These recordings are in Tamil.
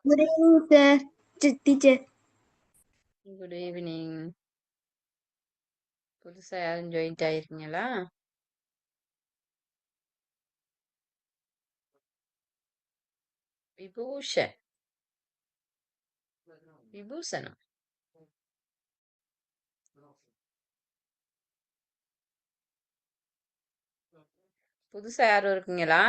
Good evening, sir. Teacher. Good evening. புதுசா யாரும் ஜாயின்ட் ஆயிருக்கீங்களா? விபூஷன் விபூஷணம். புதுசா யாரும் இருக்கீங்களா?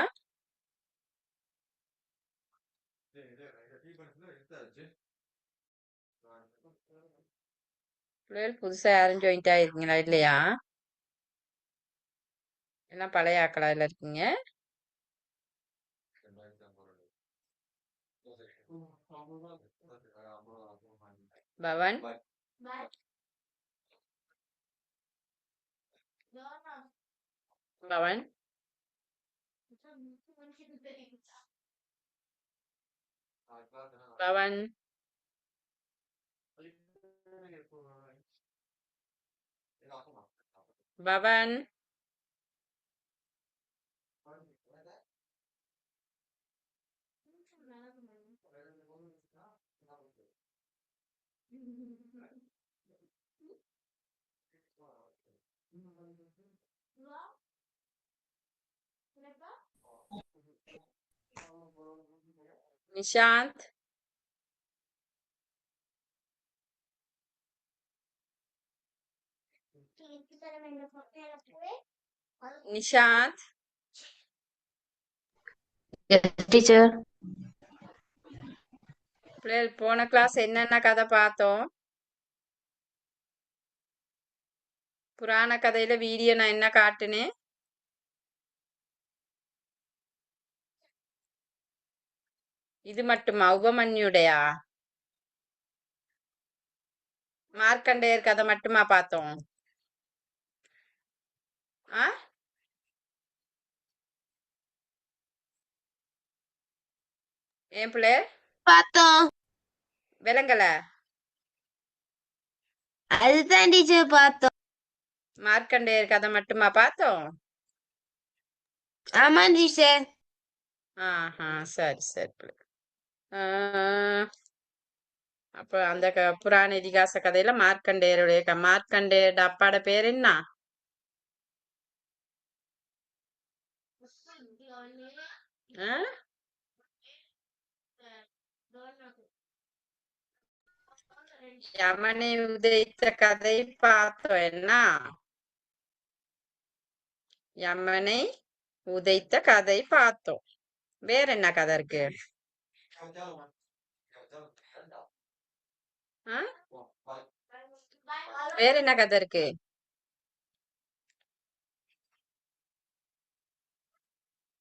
பிள்ளைகள் புதுசா யாரும் ஜாயின்ட் ஆயிருக்கீங்களா? இல்லையா? எல்லாம் பழைய ஆக்களா இல்ல இருக்கீங்க? பவன், பவன், பவன், பவன். நிஷாந்த், நிஷாந்த். Yes, teacher. பிள்ளைகள் போன கிளாஸ் என்னென்ன கதை பார்த்தோம்? புராண கதையில வீடியோ நான் என்ன காட்டுனேன்? இது மட்டுமா? உபமன்யுடையா? மார்க்கண்டேயர் கதை மட்டுமா பார்த்தோம்? ஆ, ஏன் பிள்ளை பார்த்தோம். விலங்கல? அதுதான் டீச்சர் பார்த்தோம். மார்க்கண்டேயர் கதை மட்டுமா பார்த்தோம்? ஆமா டீச்சர். ஆஹா, சரி சரி பிள்ளை. அப்ப அந்த புராண இதிகாச கதையில மார்க்கண்டேயருடைய மார்க்கண்டேயரோட அப்பாட பேர் என்ன? ஆ? யமனை உதைத்த கதை பார்த்தோம். என்ன? யமனை உதைத்த கதை பார்த்தோம். வேற என்ன கதை இருக்கு? ஆ? வேற என்ன கதை இருக்கு?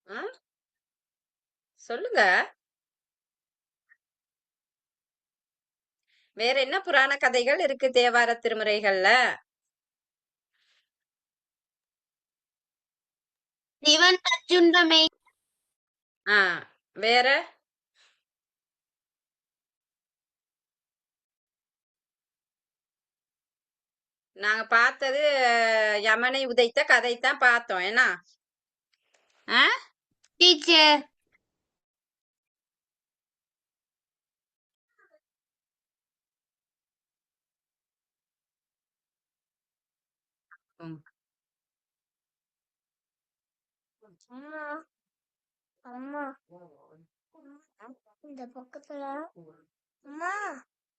ஆ? சொல்லுங்க. வேற என்ன புராண கதைகள் இருக்கு தேவார திருமுறைகள்ல? சிவன் அச்சுண்டமை. ஆ, வேற? நாங்க பார்த்தது யமனை உதைத்த கதை தான் பார்த்தோம். என்ன? ஆ? டீச்சர். ம். அம்மா அம்மா இந்த பக்கத்துல அம்மா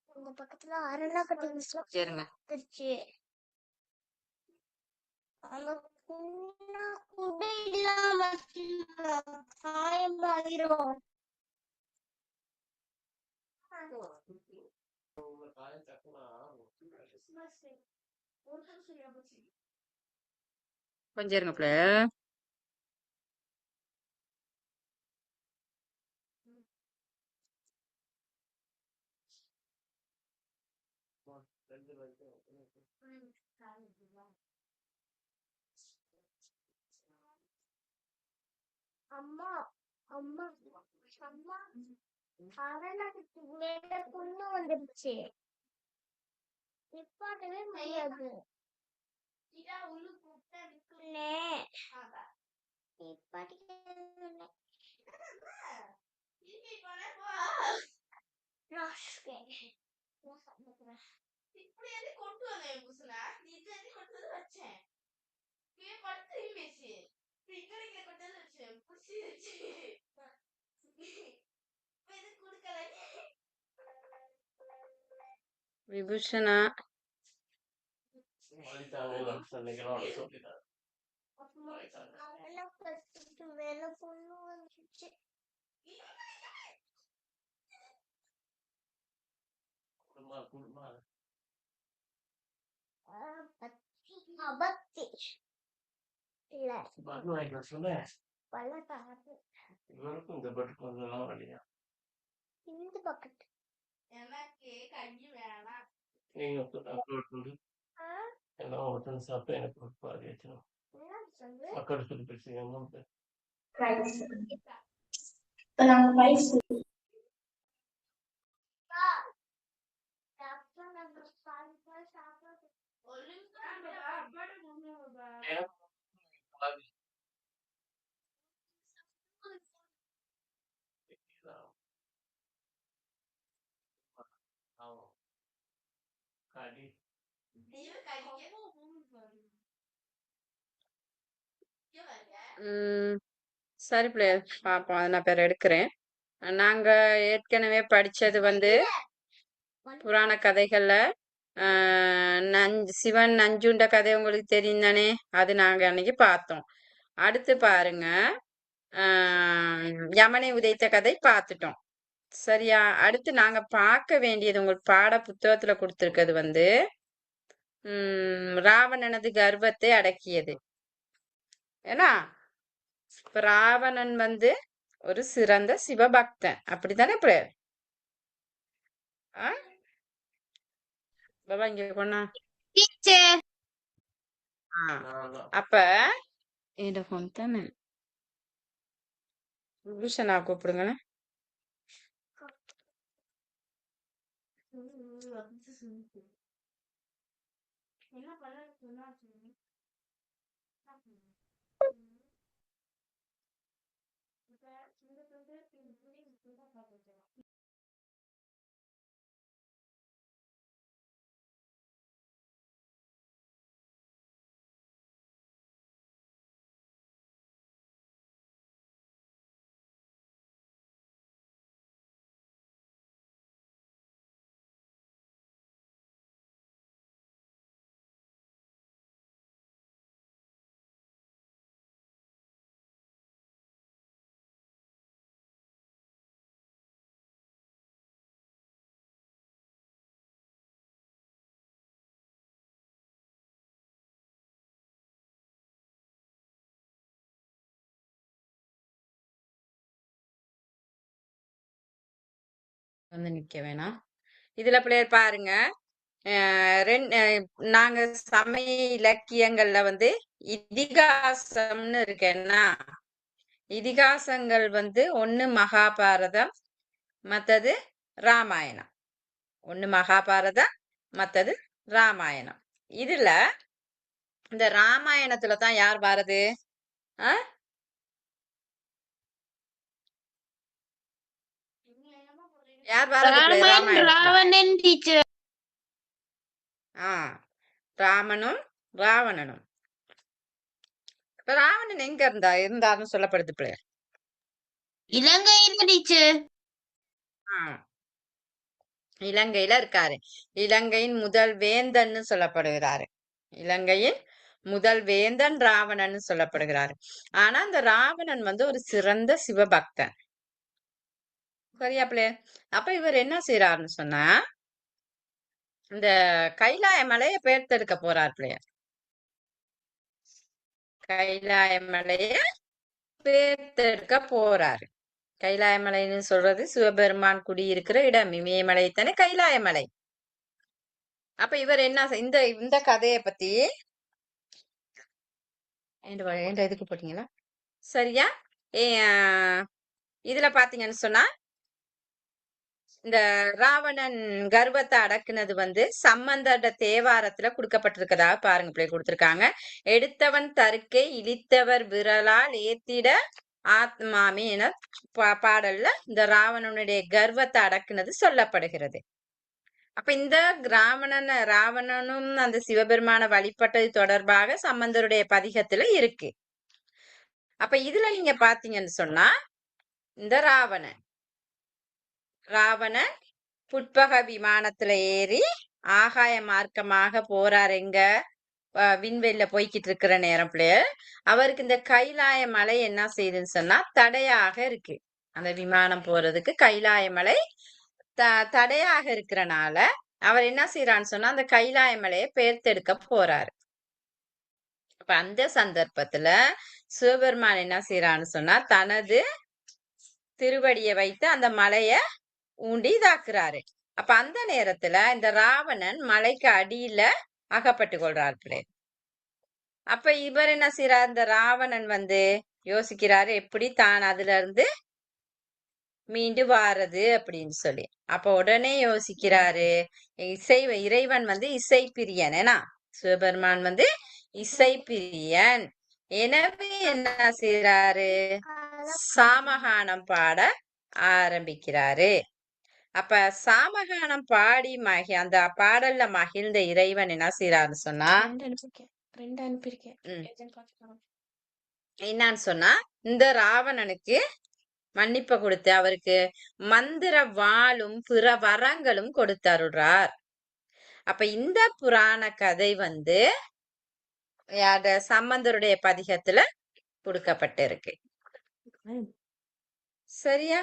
இந்த பக்கத்துல அரணா கட்டி சரிங்க. வச்சிருச்சு. அந்த குண்டா கூட இல்லாம காயமாயிரும். கொஞ்சம் இருங்க பிள்ளை. அம்மா அம்மா அம்மா அரணாக்கு மேல புண்ணு வந்துருச்சு. நிப்பாட்டவே முடியாது. நிப்பாட்டிக்க விபூஷணா அதெல்லாம் கத்துட்டு மேல பொண்ணு வந்துச்சு. பத்தி இல்ல பள்ளத்தாக்கு இந்த பக்கத்து ஆ, என்ன சொல்லு டாக்டர் நம்ம பால் சாப்பிட சரி பிள்ளைய பார்ப்போம். அதை நான் பேர் எடுக்கிறேன். நாங்க ஏற்கனவே படிச்சது வந்து புராண கதைகள்ல சிவன் நஞ்சுண்ட கதை உங்களுக்கு தெரியும் தானே? அது நாங்க அன்னைக்கு பார்த்தோம். அடுத்து பாருங்க, யமனை உதைத்த கதை பார்த்துட்டோம். சரியா? அடுத்து நாங்க பார்க்க வேண்டியது உங்களுக்கு பாட புத்தகத்துல கொடுத்திருக்கிறது வந்து ராவணனது கர்வத்தை அடக்கியது. ஏன்னா இப்ப ராவணன் வந்து ஒரு சிறந்த சிவபக்தன், அப்படித்தானே பிள்ளையர்? பாபா இங்க கொண்டா. அப்ப என் போன் தானே விபூஷணா கூப்பிடுங்களேன். என்ன பண்ண வந்து நிக்க வேணாம். இதுல பிள்ளையர் பாருங்க, நாங்க சமய இலக்கியங்கள்ல வந்து இதிகாசம்னு இருக்கேன்னா, இதிகாசங்கள் வந்து ஒண்ணு மகாபாரதம், மத்தது ராமாயணம். ஒண்ணு மகாபாரதம், மத்தது ராமாயணம். இதுல இந்த ராமாயணத்துல தான் யார் வாரது? யார் வாரது? ராவணன் டீச்சர். ராமனும் ராவணனும். இப்ப ராவணன் எங்க இருந்தாருன்னு சொல்லப்படுது பிள்ளையர்? இலங்கையில டீச்சர். இலங்கையில இருக்காரு. இலங்கையின் முதல் வேந்தன்னு சொல்லப்படுகிறாரு. இலங்கையின் முதல் வேந்தன் ராவணன் சொல்லப்படுகிறாரு. ஆனா அந்த ராவணன் வந்து ஒரு சிறந்த சிவபக்தன். சரியா பிள்ளையர்? அப்ப இவர் என்ன செய்யறாருன்னு சொன்னா, இந்த கைலாய மலையை பெயர்த்தெடுக்க போறார் பிள்ளையர். கைலாய மலைய பெயர்த்தெடுக்க போறாரு. கைலாய மலைன்னு சொல்றது சிவபெருமான் குடியிருக்கிற இடம். இமயமலை தானே கைலாய மலை. அப்ப இவர் என்ன இந்த கதையை பத்தி இதுக்கு போட்டீங்களா? சரியா? இதுல பாத்தீங்கன்னு சொன்னா, இந்த ராவணன் கர்வத்தை அடக்குனது வந்து சம்பந்தோட தேவாரத்துல கொடுக்கப்பட்டிருக்கதாக பாருங்க பிள்ளை கொடுத்திருக்காங்க. எடுத்தவன் தருக்கை இழித்தவர் விரலால் ஏத்திட ஆத்மாமி என பாடல்ல இந்த ராவணனுடைய கர்வத்தை அடக்குனது சொல்லப்படுகிறது. அப்ப இந்த ராவணனும் அந்த சிவபெருமான வழிபட்டது தொடர்பாக சம்பந்தருடைய பதிகத்துல இருக்கு. அப்ப இதுல நீங்க பாத்தீங்கன்னு சொன்னா இந்த ராவணன் புட்பக விமானத்துல ஏறி ஆகாய மார்க்கமாக போறாரு. எங்க விண்வெளியில போய்கிட்டு இருக்கிற நேரத்துல அவருக்கு இந்த கைலாய மலை என்ன செய்யுதுன்னு சொன்னா தடையாக இருக்கு. அந்த விமானம் போறதுக்கு கைலாய மலை தடையாக இருக்கிறனால அவர் என்ன செய்யறான்னு சொன்னா அந்த கைலாய மலையை பெயர்த்தெடுக்க போறாரு. அப்ப அந்த சந்தர்ப்பத்துல சிவபெருமான் என்ன செய்யறான்னு சொன்னா தனது திருவடியை வைத்து அந்த மலைய ஊண்டி இதாக்குறாரு. அப்ப அந்த நேரத்துல இந்த ராவணன் மலைக்கு அடியில அகப்பட்டு கொள்றாரு. அப்ப இவர் என்ன செய்யறாரு, இந்த ராவணன் யோசிக்கிறாரு எப்படி தான் அதுல இருந்து மீண்டு வாரது அப்படின்னு சொல்லி. அப்ப உடனே யோசிக்கிறாரு, இறைவன் இசை பிரியன். ஏன்னா சிவபெருமான் இசை பிரியன். எனவே என்ன செய்யறாரு, சாமகானம் பாட ஆரம்பிக்கிறாரு. அப்ப சாமகானம் பாடி அந்த பாடல்ல மகிழ்ந்த இறைவன் என்ன செய்யறாருன்னு சொன்னா என்னன்னு சொன்னா இந்த ராவணனுக்கு மன்னிப்ப கொடுத்து அவருக்கு மந்திர வாளும் பிற வரங்களும் கொடுத்தருள்றார். அப்ப இந்த புராண கதை சம்பந்தருடைய பதிகத்துல கொடுக்கப்பட்டிருக்கு. சரியா?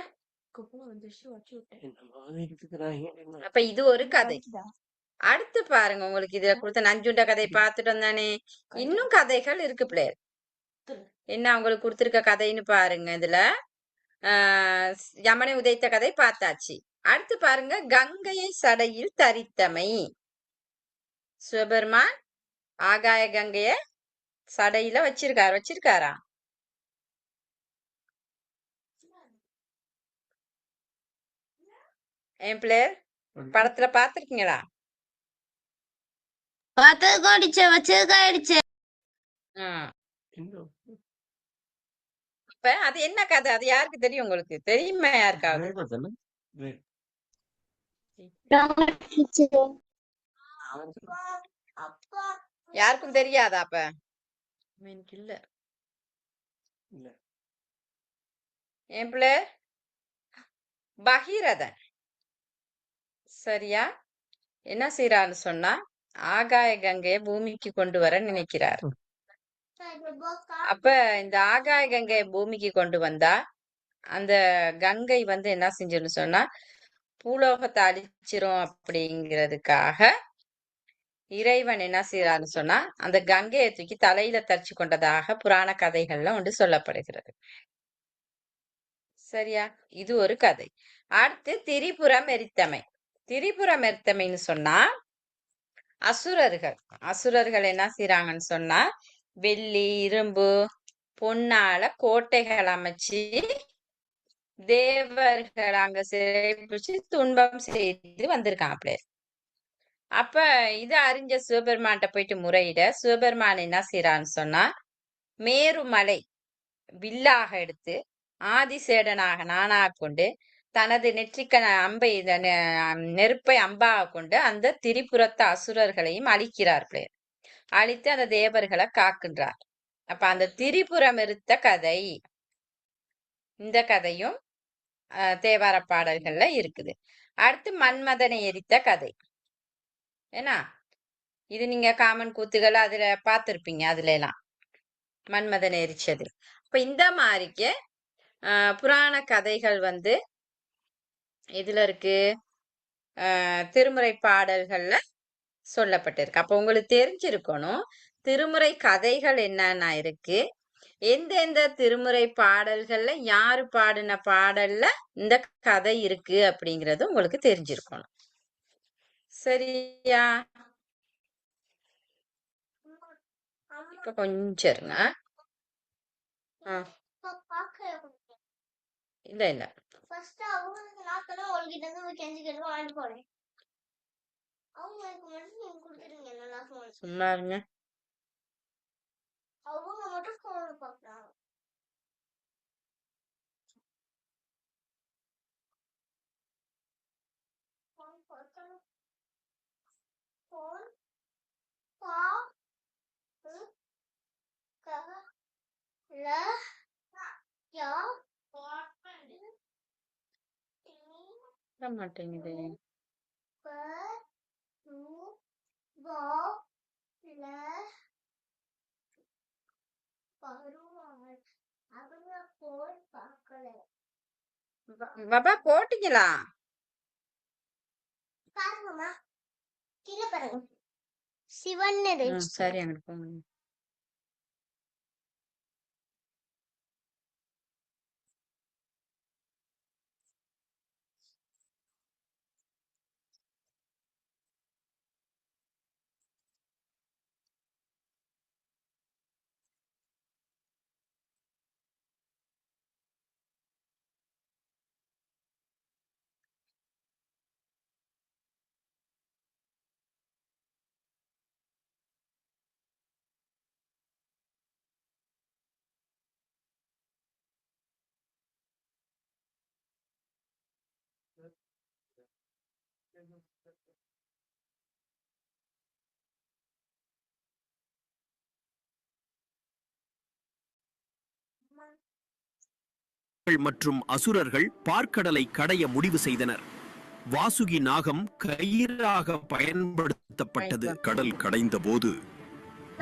அப்ப இது ஒரு கதை. அடுத்து பாருங்க, உங்களுக்கு இதுல கொடுத்த நஞ்சுண்ட கதை பார்த்துட்டு வந்தானே, இன்னும் கதைகள் இருக்கு பிள்ளையர். என்ன உங்களுக்கு கொடுத்திருக்க கதைன்னு பாருங்க. இதுல யமனை உதைத்த கதை பார்த்தாச்சு. அடுத்து பாருங்க, கங்கையை சடையில் தரித்தமை. சிவபெருமான் ஆகாய கங்கைய சடையில வச்சிருக்காரா? என் பிள்ளையர் படத்துல பாத்திருக்கீங்களா? இப்ப அது என்ன கதை, அது யாருக்கு தெரியும்? உங்களுக்கு தெரியுமா? யாருக்காவது யாருக்கும் தெரியாதா? அப்ப எனக்கு இல்ல என் பிள்ளை பகீரதன் சரியா என்ன செய்யறான்னு சொன்னா ஆகாய கங்கைய பூமிக்கு கொண்டு வர நினைக்கிறார். அப்ப இந்த ஆகாய கங்கைய பூமிக்கு கொண்டு வந்தா அந்த கங்கை என்ன செஞ்சிருன்னு சொன்னா பூலோகத்தை அழிச்சிரும் அப்படிங்கிறதுக்காக இறைவன் என்ன செய்யறான்னு சொன்னா அந்த கங்கையை தூக்கி தலையில தரிச்சு கொண்டதாக புராண கதைகள்ல சொல்லப்படுகிறது. சரியா? இது ஒரு கதை. அடுத்து திரிபுரம் எரித்தமை. திரிபுரம் எரித்தமைன்னு சொன்னா அசுரர்கள் என்ன செய்யறாங்கன்னு சொன்னா வெள்ளி இரும்பு பொன்னால கோட்டைகள் அமைச்சு தேவர்கள் அங்க சிறைப்பிடிச்சு துன்பம் செய்து வந்திருக்காங்க. அப்ப இது அறிஞ்ச சிவபெருமான்கிட்ட போயிட்டு முறையிட சிவபெருமான் என்ன செய்யறான்னு சொன்னா மேருமலை வில்லாக எடுத்து ஆதிசேடனாக நானாக கொண்டு தனது நெற்றிக்க அம்பை நெருப்பை அம்பாக கொண்டு அந்த திரிபுரத்து அசுரர்களையும் அழிக்கிறார்கள். அழித்து அந்த தேவர்களை காக்கின்றார். அப்ப அந்த திரிபுரம் எரித்த கதை, இந்த கதையும் தேவார பாடல்கள்ல இருக்குது. அடுத்து மன்மதனை எரித்த கதை. ஏன்னா இது நீங்க காமன் கூத்துகள் அதுல பார்த்திருப்பீங்க. அதுல எல்லாம் மன்மதனை எரிச்சது. இப்ப இந்த மாதிரிக்கு புராண கதைகள் இதுல இருக்கு, திருமுறை பாடல்கள்ல சொல்லப்பட்டிருக்கு. அப்ப உங்களுக்கு தெரிஞ்சிருக்கணும் திருமுறை கதைகள் என்னன்னா இருக்கு, எந்தெந்த திருமுறை பாடல்கள்ல யாரு பாடின பாடல்ல இந்த கதை இருக்கு அப்படிங்கறது உங்களுக்கு தெரிஞ்சிருக்கணும். சரியா? இப்ப கொஞ்சம் இருங்க. இல்ல சும்மா இருங்க. ல யா வர மாட்டேங்குது. ப ரு வா ல பருவாள் அவங்க போல் பார்க்கல. பாபா போட்டீங்களா? பாருங்கம்மா கீழே பாருங்க. சிவன் சரி, அங்கிட்டு போங்க. மற்றும் அசுரர்கள் பார்க்கடலை கடைய முடிவு செய்தனர். வாசுகி நாகம் கயிறாக பயன்படுத்தப்பட்டது. கடல் கடைந்த போது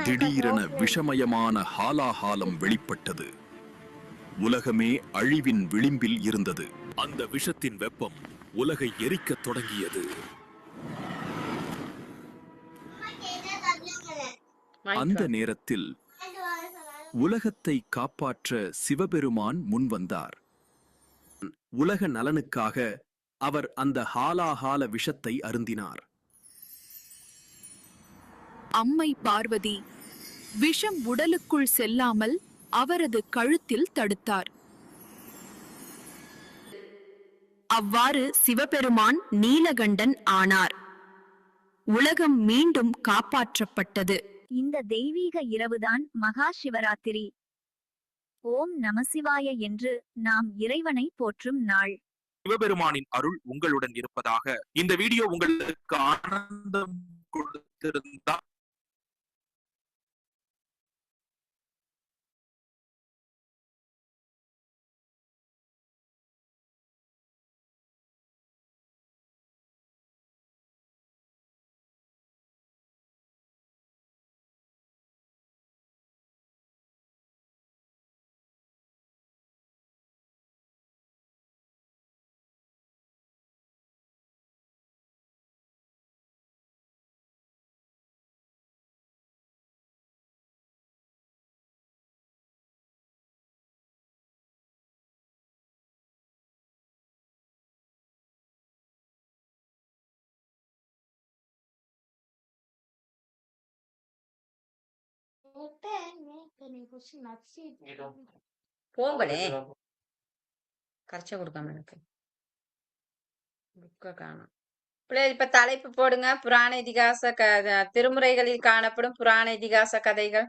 திடீரென விஷமயமான ஹாலாஹாலம் வெளிப்பட்டது. உலகமே அழிவின் விளிம்பில் இருந்தது. அந்த விஷத்தின் வெப்பம் உலகை எரிக்கத் தொடங்கியது. அந்த நேரத்தில் உலகத்தை காப்பாற்ற சிவபெருமான் முன்வந்தார். உலக நலனுக்காக அவர் அந்த ஹாலாஹால விஷத்தை அருந்தினார். அம்மை பார்வதி விஷம் உடலுக்குள் செல்லாமல் அவரது கழுத்தில் தடுத்தார். அவ்வாறு சிவபெருமான் நீலகண்டன் ஆனார். உலகம் மீண்டும் காப்பாற்றப்பட்டது. இந்த தெய்வீக இரவுதான் மகா சிவராத்திரி. ஓம் நமசிவாய என்று நாம் இறைவனை போற்றும் நாள். சிவபெருமானின் அருள் உங்களுடன் இருப்பதாக. இந்த வீடியோ உங்களுக்கு ஆனந்தம் கொடுத்திருந்தால் போங்களே, கரைச்ச கொடுக்காம எனக்கு புக்க காணும். இப்ப தலைப்பு போடுங்க. புராண இதிகாச திருமுறைகளில் காணப்படும் புராண இதிகாச கதைகள்.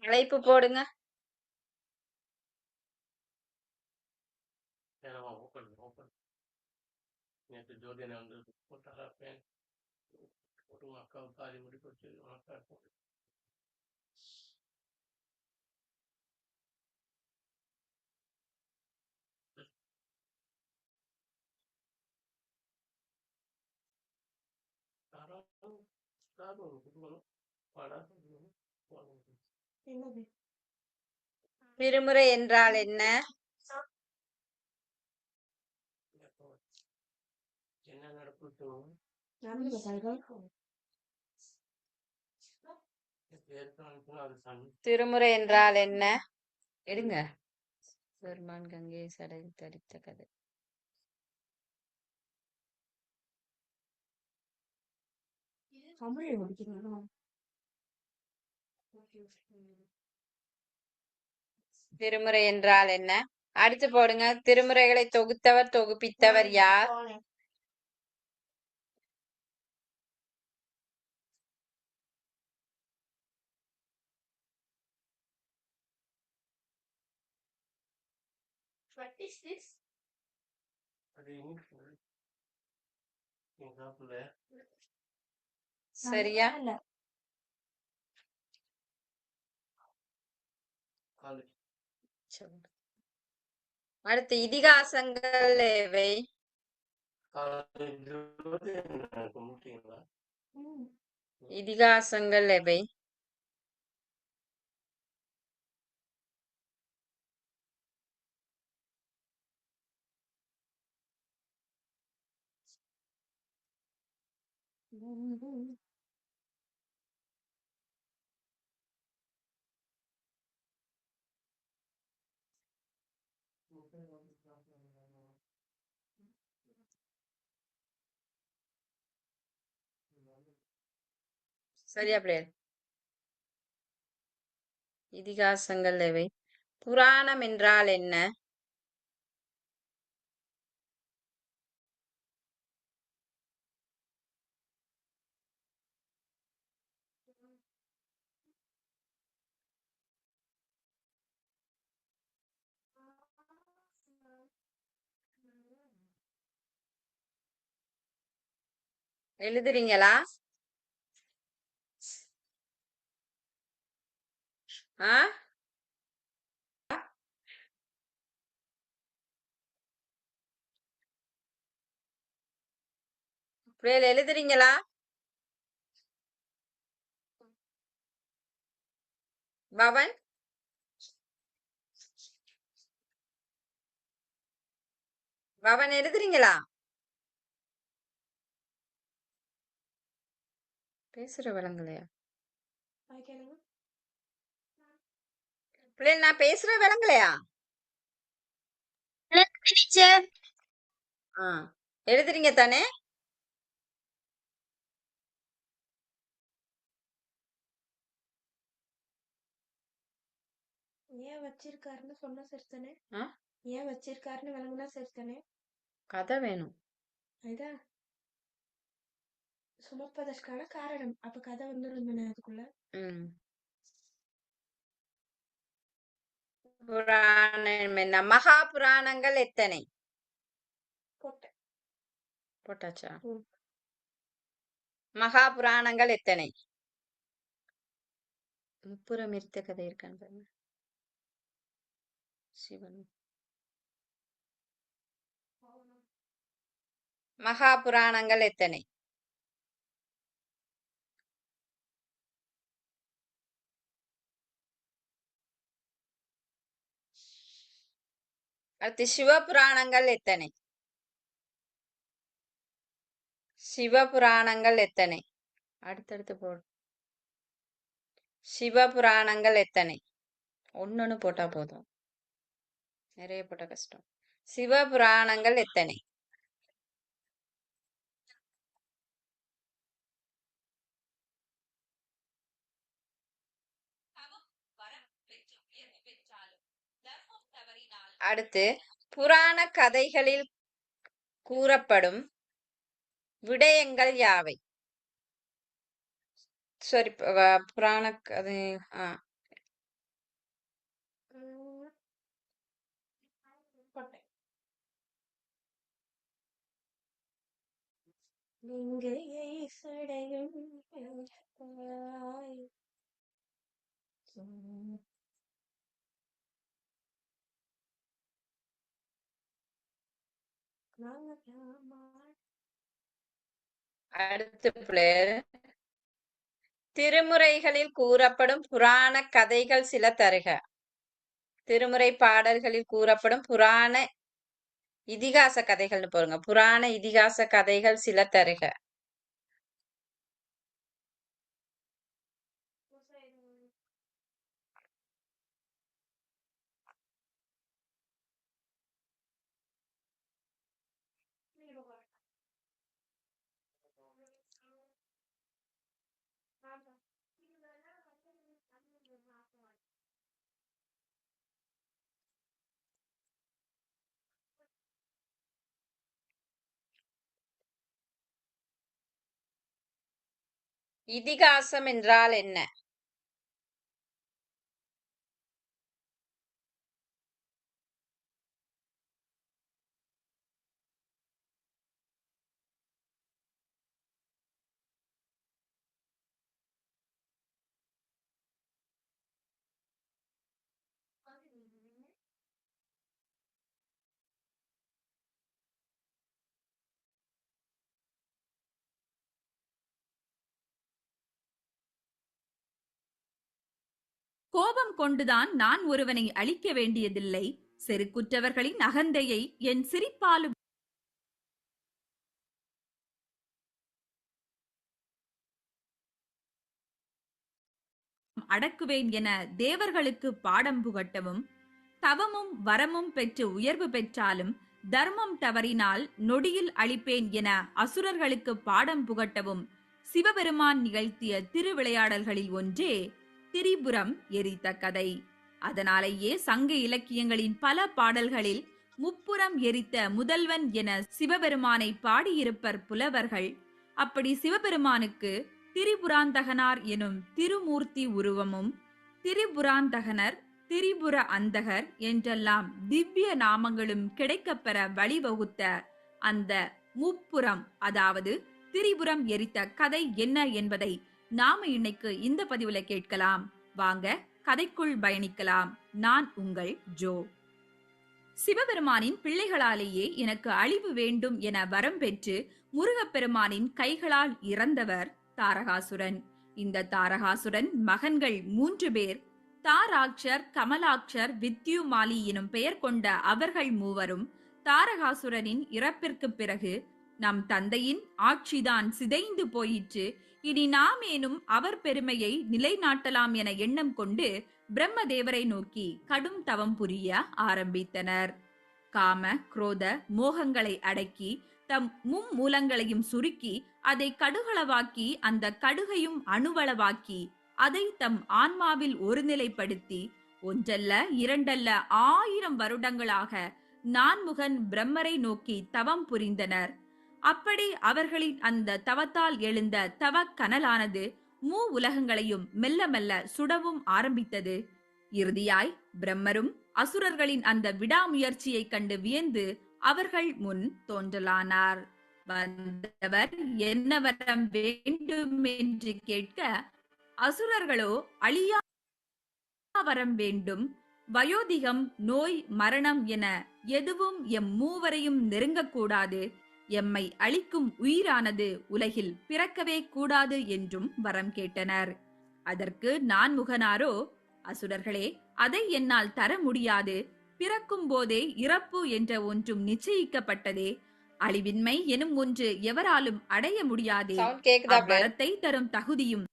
தலைப்பு போடுங்க. திருமுறை என்றால் என்ன? திருமுறை என்றால் என்ன? எடுங்க. பெருமான் கங்கை சடை தரித்த கதை. திருமுறை என்றால் என்ன? அடுத்து போடுங்க. திருமுறைகளை தொகுத்தவர் தொகுப்பித்தவர் யார்? சரியா? சரி. அடுத்து இதிகாசங்கள் எவை? இதிகாசங்கள் எவை? சரியா பிள்ளைகள்? இதிகாசங்கள் எவை? புராணம் என்றால் என்ன? எழுதுறீங்களா? ஆ? பிள்ளைகள் எழுதுறீங்களா? பவன்? பவன் எழுதுறீங்களா? பேசுற விலங்குலையா? பிள்ளைகள் நான் பேசுற விலங்குலையா? டீச்சர் ஆ. எழுதுறீங்க தானே? ஏன் வச்சிருக்காருன்னு சொன்னா சரிதானே? ஆ? ஏன் வச்சிருக்காருன்னு விளங்குனா சரிதானே? கதை வேணும். அதுதான் சுமப்பதற்கான காரணம். அப்ப கதை வந்துடும் தானே அதுக்குள்ள. ம். புராணம் என்ன? மகா புராணங்கள் எத்தனை? போட்டேன். போட்டாச்சா? ம். மகா புராணங்கள் எத்தனை? முப்புறம் இருத்த கதை இருக்கான்னு பாருங்க. சிவன். மகா புராணங்கள் எத்தனை? அடுத்து சிவபுராணங்கள் எத்தனை? சிவபுராணங்கள் எத்தனை? அடுத்தடுத்து போடு. சிவபுராணங்கள் எத்தனை? ஒன்னொன்னு போட்டா போதும். நிறைய போட்டா கஷ்டம். சிவபுராணங்கள் எத்தனை? அடுத்து புராண கதைகளில் கூறப்படும் விடயங்கள் யாவை? சரி, புராண கதை. போட்டேன். நீங்கையை சடையும் அடுத்து திருமுறைகளில் கூறப்படும் புராண கதைகள் சில தருக. திருமுறை பாடல்களில் கூறப்படும் புராண இதிகாச கதைகள்னு போருங்க. புராண இதிகாச கதைகள் சில தருக. இதிகாசம் என்றால் என்ன? கோபம் கொண்டுதான் நான் ஒருவனை அழிக்க வேண்டியதில்லை. செருக்குற்றவர்களின் அகந்தையை என் சிரிப்பாலும் அடக்குவேன் என தேவர்களுக்கு பாடம் புகட்டவும், தவமும் வரமும் பெற்று உயர்வு பெற்றாலும் தர்மம் தவறினால் நொடியில் அழிப்பேன் என அசுரர்களுக்கு பாடம் புகட்டவும் சிவபெருமான் நிகழ்த்திய திருவிளையாடல்களில் ஒன்றே திரிபுரம் எரித்த கதை. அதனாலேயே சங்க இலக்கியங்களின் பல பாடல்களில் முப்புறம் எரித்த முதல்வன் என சிவபெருமானை பாடியிருப்பர் புலவர்கள். அப்படி சிவபெருமானுக்கு திரிபுராந்தகனார் எனும் திருமூர்த்தி உருவமும், திரிபுராந்தகனர், திரிபுர அந்தகர் என்றெல்லாம் திவ்ய நாமங்களும் கிடைக்கப்பெற வழிவகுத்த அந்த முப்புறம், அதாவது திரிபுரம் எரித்த கதை என்ன என்பதை நாம இன்னைக்கு இந்த பதிவுல கேட்கலாம். வாங்க கதைக்குள் பயணிக்கலாம். நான் உங்கள் ஜோ. சிவபெருமானின் பிள்ளைகளாலேயே எனக்கு அழிவு வேண்டும் என வரம் பெற்று முருகப்பெருமானின் கைகளால் இறந்தவர் தாரகாசுரன். இந்த தாரகாசுரன் மகன்கள் 3 பேர். தாராக்ஷர், கமலாக்ஷர், வித்யுமாலி எனும் பெயர் கொண்ட அவர்கள் மூவரும் தாரகாசுரனின் இறப்பிற்கு பிறகு நம் தந்தையின் ஆட்சிதான் சிதைந்து போயிற்று, இனி நாமேனும் அவர் பெருமையை நிலைநாட்டலாம் என எண்ணம் கொண்டு பிரம்மதேவரை நோக்கி கடும் தவம் புரிய ஆரம்பித்தனர். காம, குரோத, மோகங்களை அடக்கி தம் மும்மூலங்களையும் சுருக்கி அதை கடுகளவாக்கி அந்த கடுகையும் அணுவளவாக்கி அதை தம் ஆன்மாவில் ஒருநிலைப்படுத்தி ஒன்றல்ல இரண்டல்ல 1000 வருடங்களாக நான்முகன் பிரம்மரை நோக்கி தவம் புரிந்தனர். அப்படி அவர்களின் அந்த தவத்தால் எழுந்த தவ கனலானது உலகங்களையும் மெல்ல மெல்ல சுடவும் ஆரம்பித்தது. இறுதியாய் பிரம்மரும் அசுரர்களின் அந்த விடாமுயற்சியை கண்டு வியந்து அவர்கள் முன் தோன்றலானார். வந்தவர் என்ன வரம் வேண்டும் என்று கேட்க, அசுரர்களோ அழியா வரம் வேண்டும், வயோதிகம், நோய், மரணம் என எதுவும் எம் மூவரையும் நெருங்கக்கூடாது, எம்மை அழிக்கும் உயிரானது உலகில் பிறக்கவே கூடாது என்றும் வரம் கேட்டனர். அதற்கு நான்முகனாரோ, அசுரர்களே, அதை என்னால் தர முடியாது, பிறக்கும் போதே இறப்பு என்ற ஒன்றும் நிச்சயிக்கப்பட்டதே, அழிவின்மை எனும் ஒன்று எவராலும் அடைய முடியாதே, வரத்தை தரும் தகுதியும்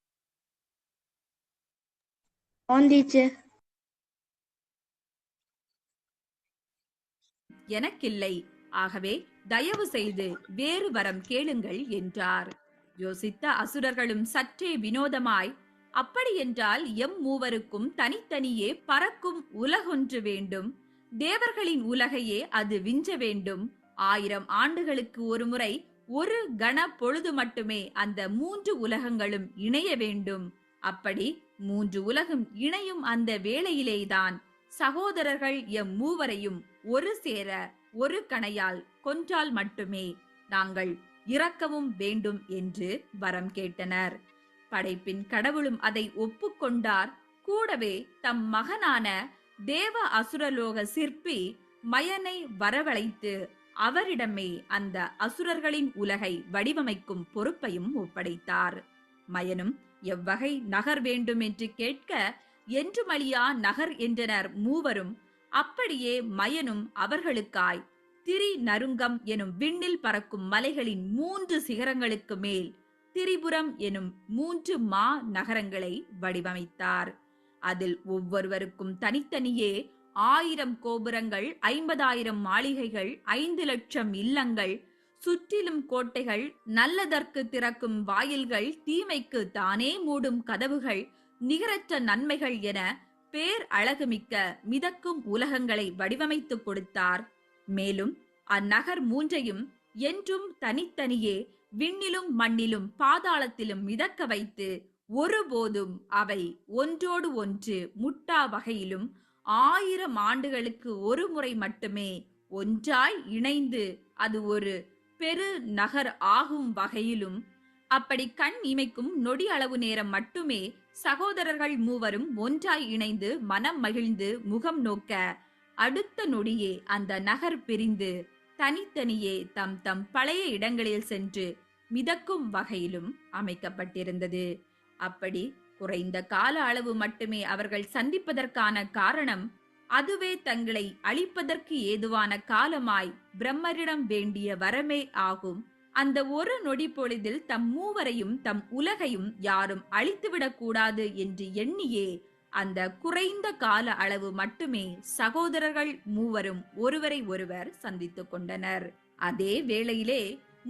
எனக்கில்லை. ஆகவே தயவு செய்து வேறு வரம் கேளுங்கள் என்றார். யோசித்த அசுரர்களும் சற்றே வினோதமாய், அப்படியென்றால் எம் மூவருக்கும் தனித்தனியே பறக்கும் உலகொன்று வேண்டும், தேவர்களின் உலகையே அது விஞ்ச வேண்டும், 1000 ஆண்டுகளுக்கு ஒரு முறை ஒரு கண பொழுது மட்டுமே அந்த 3 உலகங்களும் இணைய வேண்டும். அப்படி 3 உலகம் இணையும் அந்த வேளையிலேதான் சகோதரர்கள் எம் மூவரையும் ஒரு சேர ஒரு கணையால் கொன்றால் மட்டுமே நாங்கள் இறக்கவும் வேண்டும் என்று வரம் கேட்டனர். படைப்பின் கடவுளும் அதை ஒப்புக்கொண்டார். கூடவே தம் மகனான தேவ அசுரலோக சிற்பி மயனை வரவழைத்து அவரிடமே அந்த அசுரர்களின் உலகை வடிவமைக்கும் பொறுப்பையும் ஒப்படைத்தார். மயனும் எவ்வகை நகர் வேண்டும் என்று கேட்க, என்றுமழியா நகர் என்றனர் மூவரும். அப்படியே மயனும் அவர்களுக்காய் திரி நருங்கம் எனும் விண்ணில் பறக்கும் மலைகளின் 3 சிகரங்களுக்கு மேல் திரிபுரம் எனும் 3 மா நகரங்களை வடிவமைத்தார். அதில் ஒவ்வொருவருக்கும் தனித்தனியே 1000 கோபுரங்கள், 50,000 மாளிகைகள், 5 லட்சம் இல்லங்கள், சுற்றிலும் கோட்டைகள், நல்லதற்கு திறக்கும் வாயில்கள், தீமைக்கு தானே மூடும் கதவுகள், நிகரற்ற நன்மைகள் என பேர் அழகுமிக்க மிதக்கும் உலகங்களை வடிவமைத்து கொடுத்தார். மேலும் அந்நகர் 3ஐயும் என்றும் தனித்தனியே விண்ணிலும் மண்ணிலும் பாதாளத்திலும் மிதக்க வைத்து ஒருபோதும் அவை ஒன்றோடு ஒன்று முட்டா வகையிலும் 1000 ஆண்டுகளுக்கு ஒரு முறை மட்டுமே ஒன்றாய் இணைந்து அது ஒரு பெரு நகர் ஆகும் வகையிலும், அப்படி கண் இமைக்கும் நொடி அளவு நேரம் மட்டுமே சகோதரர்கள் மூவரும் ஒன்றாய் இணைந்து மனம் மகிழ்ந்து முகம் நோக்க, அடுத்த நொடியே அந்த நகர் பிரிந்து தனித்தனியே தம் தம் பழைய இடங்களில் சென்று மிதக்கும் வகையிலும் அமைக்கப்பட்டிருந்தது. அப்படி குறைந்த கால அளவு மட்டுமே அவர்கள் சந்திப்பதற்கான காரணம் அதுவே தங்களை அழிப்பதற்கு ஏதுவான காலமாய் பிரம்மரிடம் வேண்டிய வரமே ஆகும். அந்த ஒரு நொடி பொழுதில் தம் மூவரையும் தம் உலகையும் யாரும் அழித்துவிடக் கூடாது என்று எண்ணியே அந்த குறைந்த கால அளவு மட்டுமே சகோதரர்கள் மூவரும் ஒருவரை ஒருவர் சந்தித்துக் கொண்டனர். அதே வேளையிலே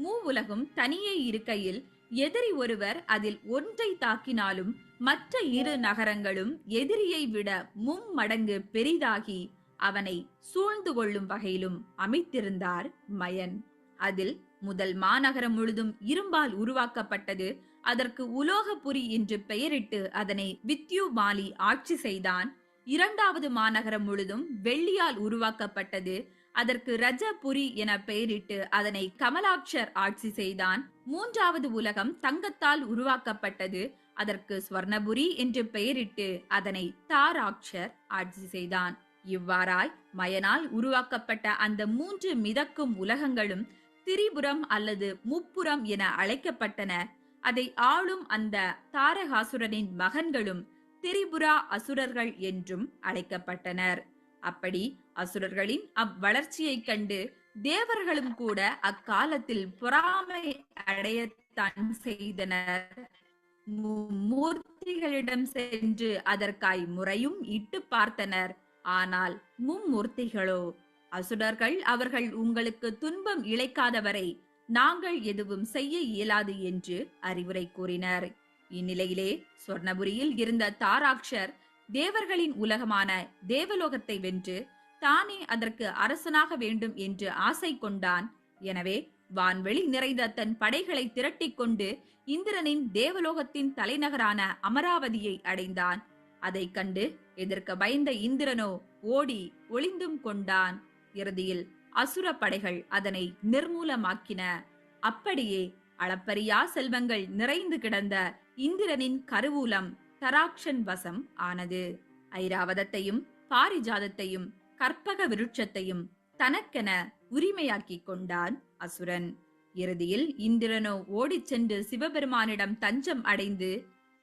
மூவுலகும் தனியே இருக்கையில் எதிரி ஒருவர் அதில் ஒன்றை தாக்கினாலும் மற்ற இரு நகரங்களும் எதிரியை விட மும்மடங்கு பெரிதாகி அவனை சூழ்ந்து கொள்ளும் வகையிலும் அமைத்திருந்தார் மயன். அதில் முதல் மாநகரம் முழுதும் இரும்பால் உருவாக்கப்பட்டது. அதற்கு உலோகபுரி என்று பெயரிட்டு அதனை வித்யுமாலி ஆட்சி செய்தான். இரண்டாவது மாநகரம் முழுதும் வெள்ளியால் உருவாக்கப்பட்டது. அதற்கு ரஜபுரி என பெயரிட்டு அதனை கமலாட்சர் ஆட்சி செய்தான். மூன்றாவது உலகம் தங்கத்தால் உருவாக்கப்பட்டது. அதற்கு ஸ்வர்ணபுரி என்று பெயரிட்டு அதனை தாராட்சர் ஆட்சி செய்தான். இவ்வாறாய் மயனால் உருவாக்கப்பட்ட அந்த மூன்று மிதக்கும் உலகங்களும் திரிபுரம் அல்லது முப்புரம் என அழைக்கப்பட்டன. அதை ஆளும் அந்த தாரகாசுரனின் மகன்களும் திரிபுரா அசுரர்கள் என்றும் அழைக்கப்பட்டனர். அப்படி அசுரர்களின் அவ்வளர்ச்சியைக் கண்டு தேவர்களும் கூட அக்காலத்தில் பொறாமை அடையத்தான் செய்தனர். மும்மூர்த்திகளிடம் சென்று அதற்காய் முறையும் இட்டு பார்த்தனர். ஆனால் மும்மூர்த்திகளோ, அசுரர்கள் அவர்கள் உங்களுக்கு துன்பம் இழைக்காதவரை நாங்கள் எதுவும் செய்ய இயலாது என்று அறிவுரை கூறினர். இந்நிலையிலே சொர்ணபுரியில் இருந்த தாராட்சர் தேவர்களின் உலகமான தேவலோகத்தை வென்று தானே அதற்கு அரசனாக வேண்டும் என்று ஆசை கொண்டான். எனவே வான்வெளி நிறைந்த தன் படைகளை திரட்டிக் கொண்டு இந்திரனின் தேவலோகத்தின் தலைநகரான அமராவதியை அடைந்தான். அதை கண்டு எதிர்க்க பயந்த இந்திரனோ ஓடி ஒளிந்தும் கொண்டான். இறுதியில் அசுர படைகள் அதனை நிர்மூலமாக்கின. அப்படியே அளப்பரியா செல்வங்கள் நிறைந்து கிடந்த இந்திரனின் கருவூலம் தராக்ஷன் வசம் ஆனது. ஐராவதத்தையும் பாரிஜாதத்தையும் கற்பக விருட்சத்தையும் தனக்கென உரிமையாக்கி கொண்டான் அசுரன். இறுதியில் இந்திரனோ ஓடிச் சென்று சிவபெருமானிடம் தஞ்சம் அடைந்து,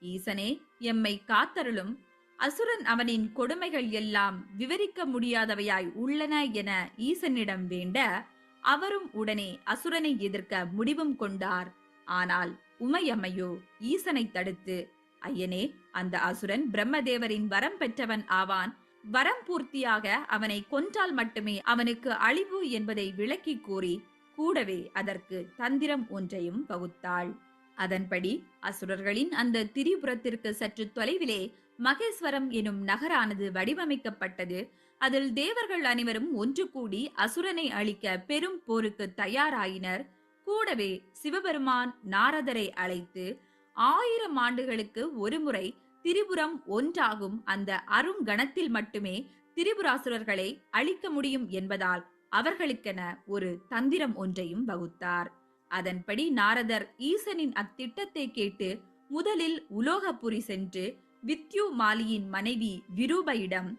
ஈசனே எம்மை காத்தருளும், அசுரன் அவனின் கொடுமைகள் எல்லாம் விவரிக்க முடியாதவையாய் உள்ளன என ஈசனிடம் வேண்ட, அவரும் உடனே அசுரனை எதிர்க்க முடிவும் கொண்டார். ஆனால் உமையம்மையோ ஈசனை தடுத்து, ஐயனே, அந்த அசுரன் பிரம்மதேவரின் வரம் பெற்றவன் ஆவான். வரம் பூர்த்தியாக அவனை கொன்றால் மட்டுமே அவனுக்கு அழிவு என்பதை விளக்கி கூறி கூடவே அதற்கு தந்திரம் ஒன்றையும் வகுத்தாள். அதன்படி அசுரர்களின் அந்த திரிபுரத்திற்கு சற்று தொலைவிலே மகேஸ்வரம் எனும் நகரானது வடிவமைக்கப்பட்டது. அதில் தேவர்கள் அனைவரும் ஒன்று கூடி அசுரனை அழிக்க பெரும் போருக்கு தயாராயினர். கூடவே சிவபெருமான் நாரதரை அழைத்து 1000 ஆண்டுகளுக்கு ஒருமுறை திரிபுரம் ஒன்றாகும் அந்த அருங்கணத்தில் மட்டுமே திரிபுராசுரர்களை அழிக்க முடியும் என்பதால் அவர்களுக்கென ஒரு தந்திரம் ஒன்றையும் வகுத்தார். அதன்படி நாரதர் ஈசனின் அத்திட்டத்தை கேட்டு முதலில் உலோகபுரி சென்று வித்யுமாலியின் மனைவி விரூபையிடம்,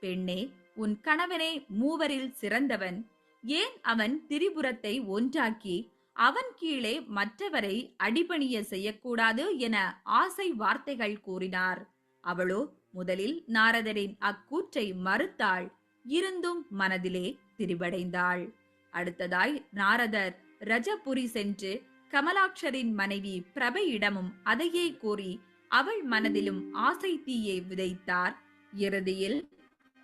பெண்ணே, உன் கணவனே மூவரில் சிறந்தவன். ஏன் அவன் திரிபுரத்தை ஒன்றாக்கி அவன் கீழே மற்றவரை அடிபணிய செய்யக்கூடாது என ஆசை வார்த்தைகள் கூறினார். அவளோ முதலில் நாரதரின் அக்கூற்றை மறுத்தாள். இருந்தும் மனதிலே திரிபடைந்தாள். அடுத்ததாய் நாரதர் ரஜபுரி சென்று கமலாட்சரின் மனைவி பிரபையிடமும் அதையே கூறி அவள் மனதிலும் ஆசை தீயை விதைத்தார். இறுதியில்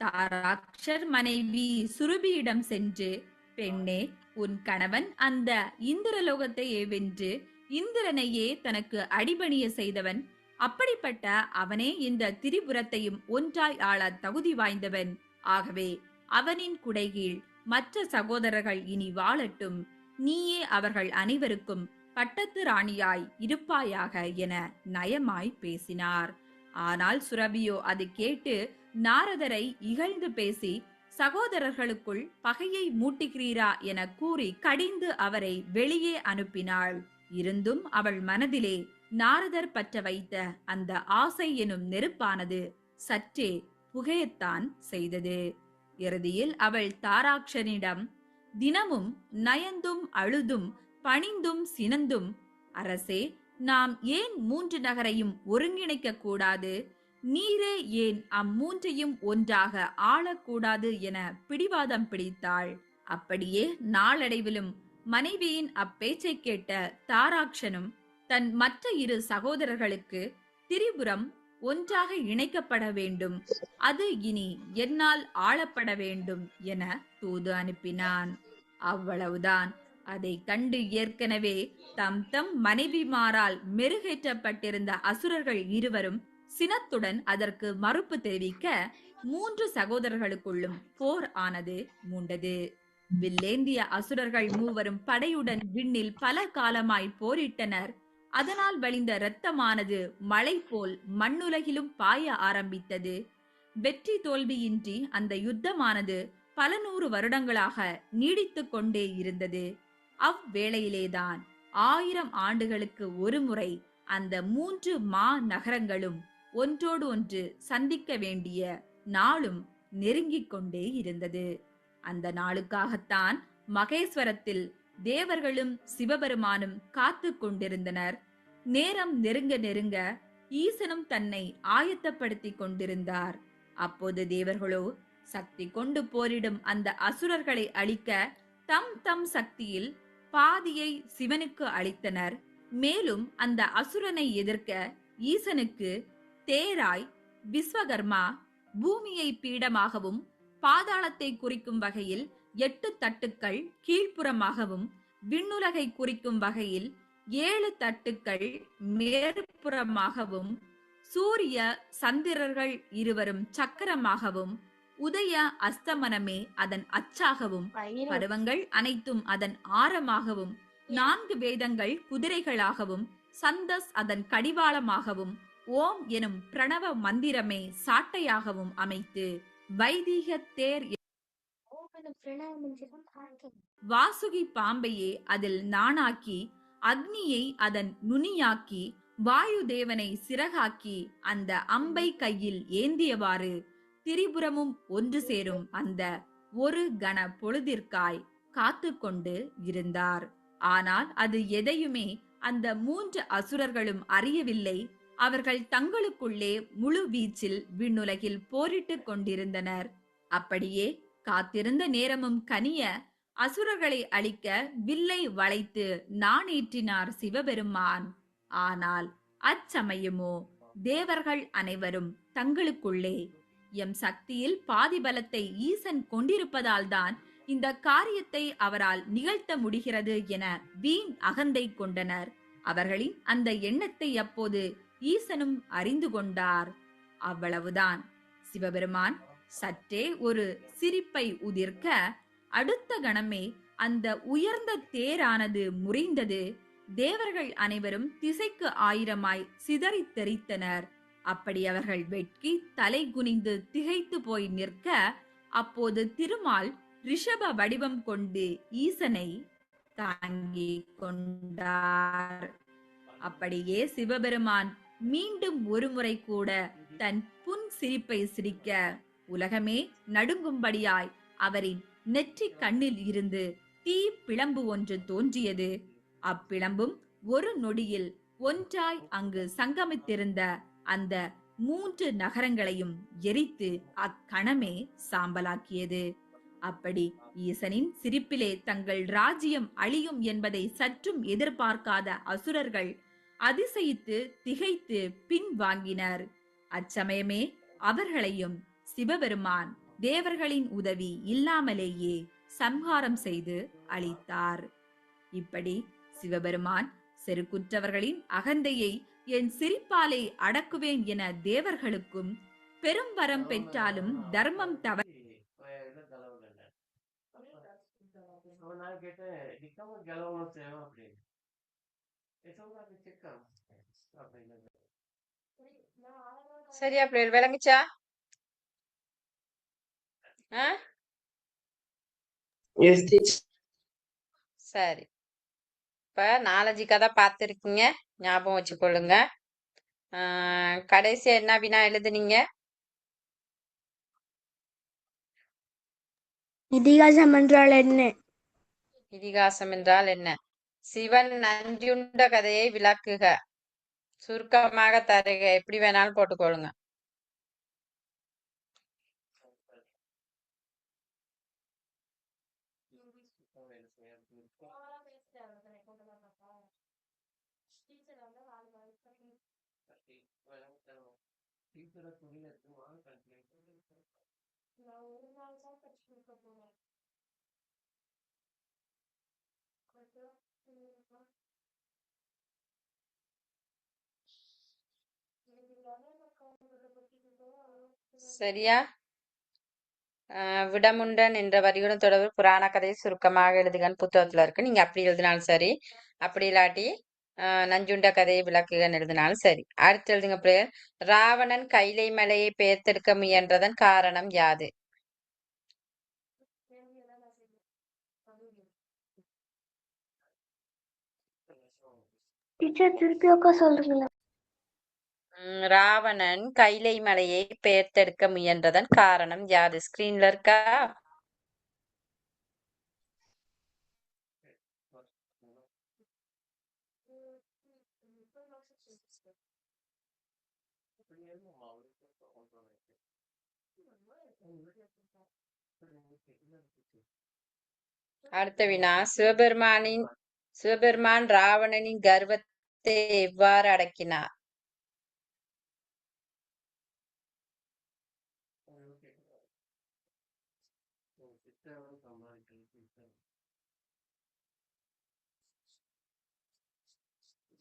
தாராக்ஷர் மனைவி சுருபியிடம் சென்று, பெண்ணே, உன் கணவன் அந்த இந்திரலோகத்தையே வென்று இந்திரனையே தனக்கு அடிபணிய செய்தவன். அப்படிப்பட்ட அவனே இந்த திரிபுரத்தையும் ஒன்றாய் ஆள தகுதி வாய்ந்தவன். ஆகவே அவனின் குடைகீழ் மற்ற சகோதரர்கள் இனி வாழட்டும். நீயே அவர்கள் அனைவருக்கும் பட்டத்து ராணியாய் இருப்பாயாக என நயமாய் பேசினார். ஆனால் சுரபியோ அது கேட்டு நாரதரை இகழ்ந்து பேசி, சகோதரர்களுக்குள் பகையை மூட்டுகிறீரா என கூறி கடிந்து அவரை வெளியே அனுப்பினாள். இருந்தும் அவள் மனதிலே நாரதர் பற்ற வைத்த அந்த ஆசை எனும் நெருப்பானது சற்றே புகையத்தான் செய்தது. இறுதியில் அவள் தாராக்ஷனிடம் தினமும் நயந்தும் அழுதும் பணிந்தும் சினந்தும், அரசே, நாம் ஏன் 3 நகரையும் ஒருங்கிணைக்க கூடாது, நீரே ஏன் அம்மூன்றையும் ஒன்றாக ஆளக்கூடாது என பிடிவாதம் பிடித்தாள். அப்படியே நாளடைவிலும் மனைவியின் அப்பேச்சை கேட்ட தாராக்ஷனும் தன் மற்ற 2 சகோதரர்களுக்கு திரிபுரம் ஒன்றாக இணைக்கப்பட வேண்டும், அது இனி என்னால் ஆளப்பட வேண்டும் என தூது அனுப்பினான். அவ்வளவுதான். அதை கண்டு ஏற்கனவே தம் தம் மனைவிமாரால் மெருகேற்றப்பட்டிருந்த அசுரர்கள் இருவரும் சினத்துடன் அதற்கு மறுப்பு தெரிவிக்க 3 சகோதரர்களுக்குள்ளும் போர் ஆனது மூண்டது. வில்லேந்திய அசுரர்கள் மூவரும் படையுடன் விண்ணில் பல காலமாய் போரிட்டனர். அதனால் வழிந்த இரத்தமானது மழை போல் மண்ணுலகிலும் பாய ஆரம்பித்தது. வெற்றி தோல்வியின்றி அந்த யுத்தமானது பல 100 வருடங்களாக நீடித்துக் கொண்டே இருந்தது. அவ்வேளையிலேதான் 1000 ஆண்டுகளுக்கு ஒருமுறை அந்த 3 நகரங்களும் ஒன்றோடு ஒன்று சந்திக்க வேண்டிய நாளும் நெருங்கிக் கொண்டே இருந்தது. அந்த நாளுக்காகத்தான் மகேஸ்வரத்தில் தேவர்களும் சிவபெருமானும் காத்து கொண்டிருந்தனர். நேரம் நெருங்க நெருங்க ஈசனும் தன்னை ஆயத்தப்படுத்திக் கொண்டிருந்தார். அப்போது தேவர்களோ சக்தி கொண்டு போரிடும் அந்த அசுரர்களை அழிக்க தம் தம் சக்தியில் பாதியை சிவனுக்கு அளித்தனர். மேலும் அந்த அசுரனை எதிர்க்க ஈசனுக்கு தேராய் விஸ்வகர்மா பூமியை பீடமாகவும் பாதாளத்தை குறிக்கும் வகையில் 8 தட்டுக்கள் கீழ்ப்புறமாகவும் விண்ணுலகை குறிக்கும் வகையில் 7 தட்டுக்கள் மேற்புறமாகவும் சூரிய சந்திரர்கள் இருவரும் சக்கரமாகவும் உதய அஸ்தமனமே அதன் அச்சாகவும் பருவங்கள் அனைத்தும் அதன் ஆரமாகவும் 4 வேதங்கள் குதிரைகளாகவும் சந்தஸ் அதன் கடிவாளமாகவும் ஓம் எனும் பிரணவ மந்திரமே சாட்டையாகவும் அமைத்து வைதிக தேர் வாசுகி பாம்பையே அதில் நானாக்கி அக்னியை அதன் நுனியாக்கி வாயு தேவனை சிறகாக்கி அந்த அம்பை கையில் ஏந்தியவாறு திரிபுரமும் ஒன்று சேரும் அந்த ஒரு கண பொழுதிற்காய் காத்து கொண்டு இருந்தார். ஆனால் அது எதையுமே அந்த 3 அசுரர்களும் அறியவில்லை. அவர்கள் தங்களுக்குள்ளே முழு வீச்சில் விண்ணுலகில் போரிட்டுக் கொண்டிருந்தனர். அப்படியே காத்திருந்த நேரமும் கனிய அசுரர்களை அழிக்க வில்லை வளைத்து நாணேற்றினார் சிவபெருமான். ஆனால் அச்சமயமோ தேவர்கள் அனைவரும் தங்களுக்குள்ளே எம் சக்தியில் பாதி பலத்தை ஈசன் கொண்டிருப்பதால் தான் இந்த காரியத்தை அவரால் நிகழ்த்த முடிகிறது என வீண் அகந்தை கொண்டனர். அவர்களின் அந்த எண்ணத்தை அப்போது ஈசனும் அறிந்து கொண்டார். அவ்வளவுதான். சிவபெருமான் சற்றே ஒரு சிரிப்பை உதிர்க்க அடுத்த கணமே அந்த உயர்ந்த தேரானது முறிந்தது. தேவர்கள் அனைவரும் திசைக்கு ஆயிரமாய் சிதறி தெரித்தனர். அப்படி அவர்கள் வெட்கி தலை குனிந்து திகைத்து போய் நிற்க அப்போது திருமால் ரிஷப வடிவம் கொண்டு ஈசனை தாங்கிக் கொண்டார். அப்படியே சிவபெருமான் மீண்டும் ஒருமுறை கூட தன் புன் சிரிப்பை சிரிக்க உலகமே நடுங்கும்படியாய் அவரின் நெற்றி கண்ணில் இருந்து தீ பிளம்பு ஒன்று தோன்றியது. அப்பிளம்பும் ஒரு நொடியில் ஒன்றாய் அங்கு சங்கமித்திருந்த அந்த 3 நகரங்களையும் எரித்து அக்கணமே சாம்பலாக்கியது. அப்படி ஈசனின் சிரிப்பிலே தங்கள் ராஜ்யம் அழியும் என்பதை சற்றும் எதிர்பார்க்காத அசுரர்கள் அதிசயித்து திகைத்து பின் வாங்கினர். அச்சமயமே அவர்களையும் சிவபெருமான் தேவர்களின் உதவி இல்லாமலேயே சம்ஹாரம் செய்து அழித்தார். இப்படி சிவபெருமான் செருக்குற்றவர்களின் அகந்தையை என் சிரிப்பாலே அடக்குவேன் என தேவர்களுக்கும் பெரும் வரம் பெற்றாலும் தர்மம் தவ சரியா பிள்ளைகள் விளங்குச்சா? சரி, இப்ப 4-5 கதை பார்த்திருக்கீங்க, ஞாபகம் வச்சுக்கொள்ளுங்க. கடைசியா என்ன வினா எழுதுனீங்க? இதிகாசம் என்றால் என்ன? இதிகாசம் என்றால் என்ன? சிவன் நஞ்சுண்ட கதையை விளக்குக. சுருக்கமாக தருக. எப்படி வேணாலும் போட்டுக்கொள்ளுங்க. சரியா? விடமுண்டன் என்ற வரியுடன் தொடர்பு புராண கதையை சுருக்கமாக எழுதுகன்னு புத்தகத்துல இருக்கு. நீங்க அப்படி எழுதினாலும் சரி, அப்படி இல்லாட்டி நஞ்சுண்ட கதையை விளக்குகன்னு எழுதினாலும் சரி. அடுத்து எழுதுங்க பிள்ளைகள். ராவணன் கைலை மலையை பெயர்த்தெடுக்க முயன்றதன் காரணம் யாது? திருப்பியோக்கா சொல்றீங்களா? ராவணன் கைலை மலையை பெயர்த்தெடுக்க முயன்றதன் காரணம் யாது? ஸ்கிரீன்ல இருக்கா? அடுத்த வினா. சிவபெருமான் ராவணனின் கர்வத்தை எவ்வாறு அடக்கினார்?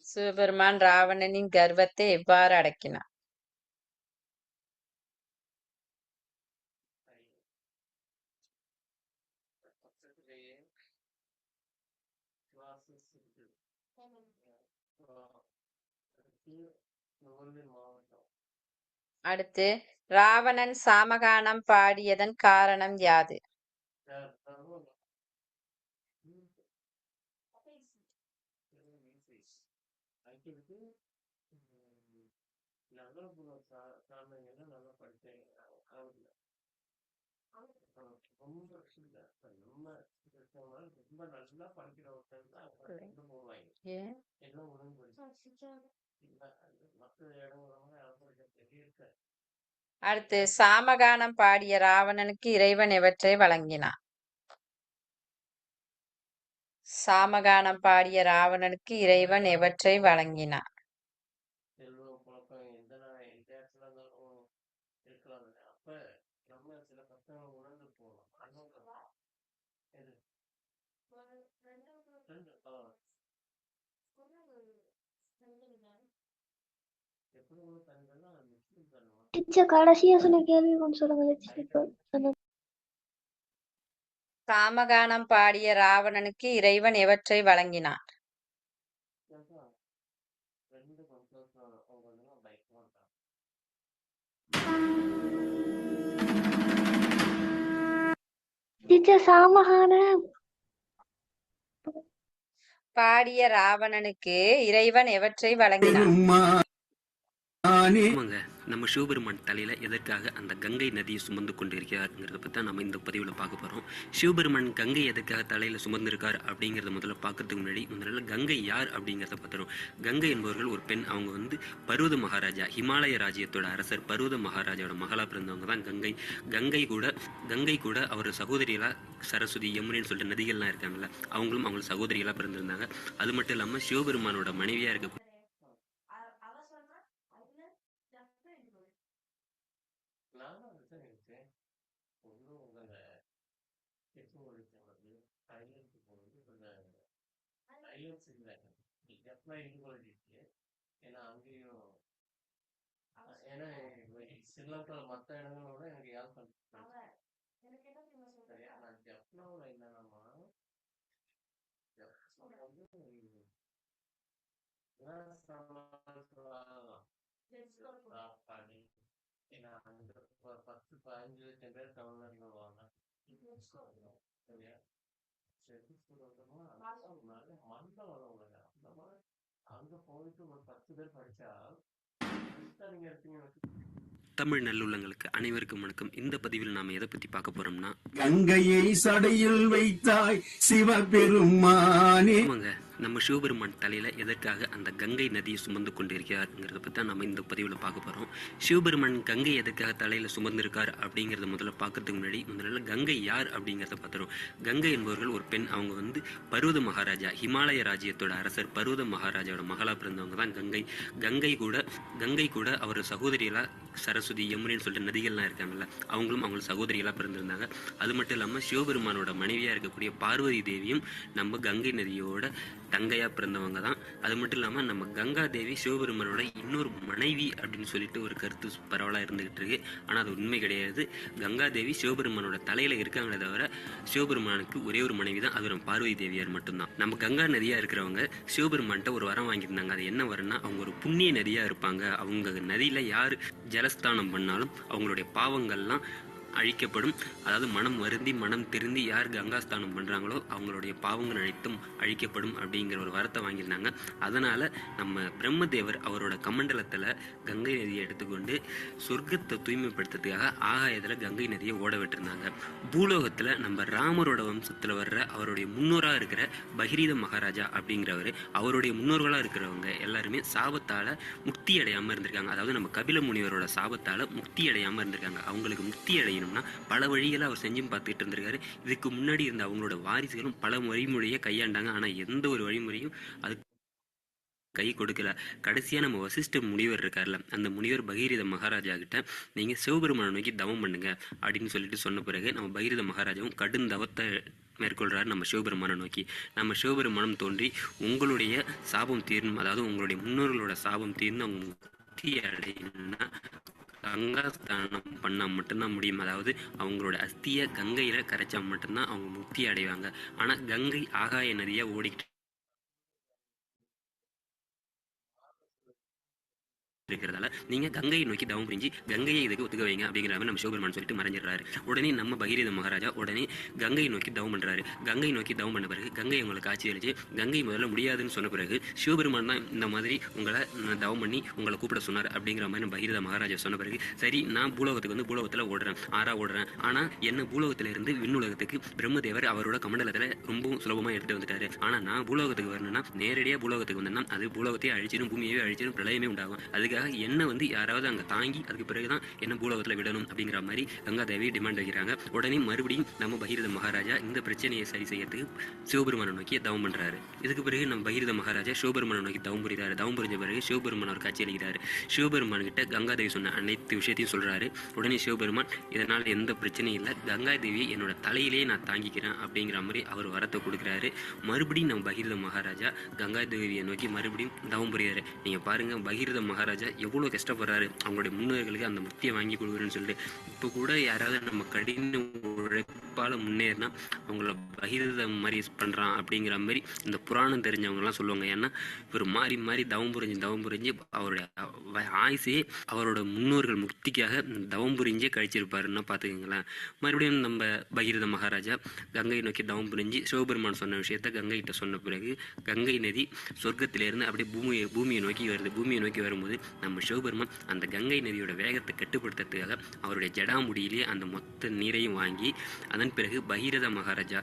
சிவபெருமான் ராவணனின் கர்வத்தை எவ்வாறு அடக்கினார்? அடுத்து ராவணன் சாமகானம் பாடியதன் காரணம் யாது? ஏன்? அடுத்து சாமகானம் பாடிய ராவணனுக்கு இறைவன் எவற்றை வழங்கினார்? சாமகானம் பாடிய ராவணனுக்கு இறைவன் எவற்றை வழங்கினார்? கடைசியா சொன்ன கேள்வி கொஞ்சம் சொல்லுங்க. சாமகானம் பாடிய ராவணனுக்கு இறைவன் எவற்றை வழங்கினார்? சாமகானம் பாடிய ராவணனுக்கு இறைவன் எவற்றை வழங்கினார்? ஆமாங்க, நம்ம சிவபெருமான் தலையில எதற்காக அந்த கங்கை நதியை சுமந்து கொண்டிருக்கிறாருங்கிறத பற்றி நம்ம இந்த பதிவில் பார்க்க போகிறோம். சிவபெருமான் கங்கை எதற்காக தலையில் சுமந்திருக்கார் அப்படிங்கிறத முதல்ல பார்க்கறதுக்கு முன்னாடி முதல்ல கங்கை யார் அப்படிங்கிறத பார்த்துரும். கங்கை என்பவர்கள் ஒரு பெண். அவங்க பர்வத மகாராஜா, ஹிமாலய ராஜ்யத்தோட அரசர் பர்வத மகாராஜாவோட மகளா பிறந்தவங்க தான் கங்கை. கங்கை கூட அவர் சகோதரிகளா சரஸ்வதி, யமுனைன்னு சொல்லிட்டு நதிகள்லாம் இருக்காங்கல்ல, அவங்க சகோதரிகளா பிறந்திருந்தாங்க. அது மட்டும் இல்லாமல் சிவபெருமானோட மனைவியா இருக்க தமிழ் நல்லுள்ளங்களுக்கு அனைவருக்கும் வணக்கம். இந்த பதிவில் நாம எதை பத்தி பார்க்க போறோம்னா, கங்கையை சடையில் வைத்தாய் சிவபெருமானே. நம்ம சிவபெருமான் தலையில் எதற்காக அந்த கங்கை நதியை சுமந்து கொண்டிருக்கிறாருங்கிறத பற்றி தான் நம்ம இந்த பதிவில் பார்க்க போகிறோம். சிவபெருமான் கங்கை எதற்காக தலையில் சுமந்திருக்கார் அப்படிங்கிறத முதல்ல பார்க்கறதுக்கு முன்னாடி முதல்ல கங்கை யார் அப்படிங்கிறத பார்த்துரும். கங்கை என்பவர்கள் ஒரு பெண். அவங்க வந்து பர்வத மகாராஜா, ஹிமாலய ராஜ்யத்தோட அரசர் பர்வத மகாராஜாவோட மகளா பிறந்தவங்க தான் கங்கை. கங்கை கூட அவர் சகோதரியெல்லாம் சரஸ்வதி, யமுனைன்னு சொல்லிட்டு நதிகள்லாம் இருக்காங்கல்ல, அவங்களும் சகோதரியெல்லாம் பிறந்திருந்தாங்க. அது மட்டும் இல்லாமல் சிவபெருமானோட மனைவியாக இருக்கக்கூடிய பார்வதி தேவியும் நம்ம கங்கை நதியோட தங்கையாக பிறந்தவங்க தான். அது மட்டும் இல்லாமல் நம்ம கங்கா தேவி சிவபெருமானோட இன்னொரு மனைவி அப்படின்னு சொல்லிட்டு ஒரு கருத்து பரவலாக இருந்துகிட்டு இருக்கு. ஆனால் அது உண்மை கிடையாது. கங்கா தேவி சிவபெருமானோட தலையில் இருக்காங்களே தவிர சிவபெருமானுக்கு ஒரே ஒரு மனைவி தான், அது நம்ம பார்வதி தேவியார் மட்டும்தான். நம்ம கங்கா நதியாக இருக்கிறவங்க சிவபெருமான்கிட்ட ஒரு வரம் வாங்கியிருந்தாங்க. அது என்ன வரம்னா, அவங்க ஒரு புண்ணிய நதியாக இருப்பாங்க. அவங்க நதியில் யார் ஜலஸ்தானம் பண்ணாலும் அவங்களுடைய பாவங்கள்லாம் அழிக்கப்படும். அதாவது மனம் வருந்தி மனம் திருந்தி யார் கங்காஸ்தானம் பண்ணுறாங்களோ அவங்களுடைய பாவங்கள் அனைத்தும் அழிக்கப்படும் அப்படிங்கிற ஒரு வரத்தை வாங்கியிருந்தாங்க. அதனால் நம்ம பிரம்மதேவர் அவரோட கமண்டலத்தில் கங்கை நதியை எடுத்துக்கொண்டு சொர்க்கத்தை தூய்மைப்படுத்துறதுக்காக ஆகாயத்தில் கங்கை நதியை ஓட விட்டுருந்தாங்க. பூலோகத்தில் நம்ம ராமரோட வம்சத்தில் வர்ற அவருடைய முன்னோராக இருக்கிற பகிரீத மகாராஜா அப்படிங்கிறவர், அவருடைய முன்னோர்களாக இருக்கிறவங்க எல்லாருமே சாபத்தால் முக்தி அடையாமல் இருந்திருக்காங்க. அதாவது நம்ம கபில முனிவரோட சாபத்தால் முக்தி அடையாமல் இருந்திருக்காங்க. அவங்களுக்கு முக்தி அடையணும் பல வழிகளை அவர் செஞ்சும் பார்த்துட்டு இருந்திருக்காரு. இதுக்கு முன்னாடி இருந்த அவங்களோட வாரிசுகளும் பல வழிமுறையை கையாண்டாங்க. ஆனா எந்த ஒரு வழிமுறையும் அது கை கொடுக்கல. கடைசியா நம்ம வசிஷ்ட முனிவர் இருக்கார்ல, அந்த முனிவர் பகீரத மகாராஜா கிட்ட நீங்க சிவபெருமானை நோக்கி தவம் பண்ணுங்க அப்படின்னு சொல்லிட்டு சொன்ன பிறகு நம்ம பகீரத மகாராஜாவும் கடும் தவத்தை மேற்கொள்றாரு நம்ம சிவபெருமானை நோக்கி. நம்ம சிவபெருமானம் தோன்றி உங்களுடைய சாபம் தீரணும், அதாவது உங்களுடைய முன்னோர்களோட சாபம் தீர்ந்து அவங்க முக்தி அடையணும்னா கங்காஸ்தானம் பண்ணால் மட்டும்தான் முடியும். அதாவது அவங்களோட அஸ்தியை கங்கையில் கரைச்சா மட்டும்தான் அவங்க முக்தி அடைவாங்க. ஆனால் கங்கை ஆகாய நதியாக ஓடிக்கிட்டு இருக்கிறதால நீங்க கங்கையை நோக்கி தவம் புரிஞ்சு கங்கையை இதுக்கு ஒத்துக்க வைங்க அப்படிங்கிற மாதிரி நம்ம சிவபெருமான் சொல்லிட்டு மறைஞ்சிடறாரு. உடனே நம்ம பகீரத மகாராஜா உடனே கங்கையை நோக்கி தவம் பண்றாரு. கங்கை நோக்கி தவம் பண்ண பிறகு கங்கை உங்களுக்கு காட்சி அளிச்சு கங்கை முதல்ல முடியாதுன்னு சொன்ன பிறகு சிவபெருமான் தான் இந்த மாதிரி உங்களை தவம் பண்ணி உங்களை கூப்பிட சொன்னார் அப்படிங்கிற மாதிரி நம்ம பகீரத மகாராஜா சொன்ன பிறகு சரி நான் பூலோகத்துக்கு வந்து பூலோகத்தில் ஓடுறேன். ஆனா என்ன பூலோகத்துல இருந்து விண்ணுலகத்துக்கு பிரம்மதேவர் அவரோட கமண்டலத்துல ரொம்பவும் சுலபமா எடுத்துட்டு வந்துட்டாரு. ஆனா நான் பூலோகத்துக்கு வரணும்னா நேரடியாக பூலோகத்துக்கு வந்தேன்னா அது பூலோகத்தையே அழிச்சிடும், பூமியவே அழிச்சிடும், பிரளயமே உண்டாகும். அதுக்கு என்ன வந்து யாராவது அங்க தாங்கி அதுக்கு பிறகுதான் என்ன பூலோகத்துல விடணும் அப்படிங்கிற மாதிரி கங்காதேவி டிமாண்ட் வைக்கிறாங்க. உடனே மறுபடியும் நம்ம பகீரத மகாராஜா இந்த பிரச்சனையை சரி செய்யறதுக்கு சிவபெருமானை நோக்கி தவம் பண்றாரு. இதுக்கு பிறகு நம்ம பகீரத மகாராஜா சிவபெருமானை நோக்கி தவம் புரிகிறாரு. தவம் புரிஞ்ச பிறகு சிவபெருமான் ஒரு காட்சி அளிக்கிறாரு. சிவபெருமான் கிட்ட கங்காதேவி சொன்ன அனைத்து விஷயத்தையும் சொல்றாரு. உடனே சிவபெருமான் இதனால எந்த பிரச்சனையும் இல்லை, கங்காதேவியை என்னோட தலையிலேயே நான் தாங்கிக்கிறேன் அப்படிங்கிற மாதிரி அவர் வரத்தை கொடுக்குறாரு. மறுபடியும் நம்ம பகீரத மகாராஜா கங்காதேவியை நோக்கி மறுபடியும் தவம் புரியாரு. நீங்க பாருங்க பகீரத மகாராஜா எவ்வளோ கஷ்டப்படுறாரு அவங்களுடைய முன்னோர்களுக்கு அந்த முக்தியை வாங்கி கொடுக்குறேன்னு சொல்லிட்டு. இப்போ கூட யாராவது நம்ம கடின உழைப்பால் முன்னேறினா அவங்கள பகிரத மாதிரி பண்ணுறான் அப்படிங்கிற மாதிரி இந்த புராணம் தெரிஞ்சவங்கலாம் சொல்லுவாங்க. ஏன்னா ஒரு மாறி தவம் புரிஞ்சு அவருடைய ஆயுசையே அவரோட முன்னோர்கள் முக்திக்காக தவம் புரிஞ்சே கழிச்சிருப்பாருன்னா பார்த்துக்கங்களேன். மறுபடியும் நம்ம பகீரத மகாராஜா கங்கை நோக்கி தவம் புரிஞ்சு சிவபெருமான் சொன்ன விஷயத்த கங்கை கிட்ட சொன்ன பிறகு கங்கை நதி சொர்க்கத்திலேருந்து அப்படியே பூமியை நோக்கி வருது. பூமியை நோக்கி வரும்போது நம்ம சிவபெருமான் அந்த கங்கை நதியோட வேகத்தை கட்டுப்படுத்துறதுக்காக அவருடைய ஜடாமுடியிலே அந்த மொத்த நீரையும் வாங்கி அதன் பிறகு பகீரத மகாராஜா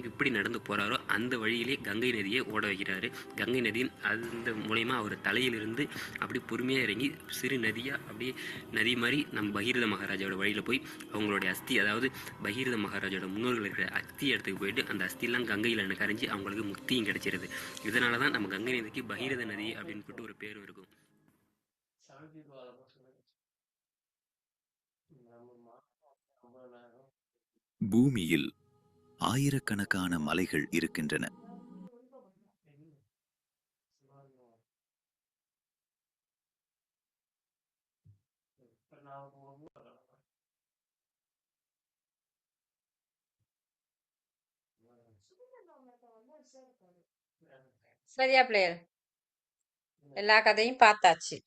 எப்படி நடந்து போறாரோ அந்த வழியிலே கங்கை நதியை ஓட வைக்கிறாரு. கங்கை நதியின் அந்த மூலயமா அவர் தலையிலிருந்து அப்படி பொறுமையாக இறங்கி சிறு நதியா அப்படியே நதி மாதிரி நம்ம பகீரத மகாராஜாவோட வழியில போய் அவங்களுடைய அஸ்தி, அதாவது பகீரத மகாராஜாவோட முன்னோர்கள் இருக்கிற அஸ்தி இடத்துக்கு போயிட்டு அந்த அஸ்தியெல்லாம் கங்கையில் கரைஞ்சி அவங்களுக்கு முக்தியும் கிடைச்சிருது. இதனாலதான் நம்ம கங்கை நதிக்கு பகீரத நதி அப்படின்னு சொல்லிட்டு ஒரு பேரும் இருக்கும். பூமியில் ஆயிரக்கணக்கான மலைகள் இருக்கின்றன. சரியா பிள்ளைகள்? எல்லா கதையும் பார்த்தாச்சு.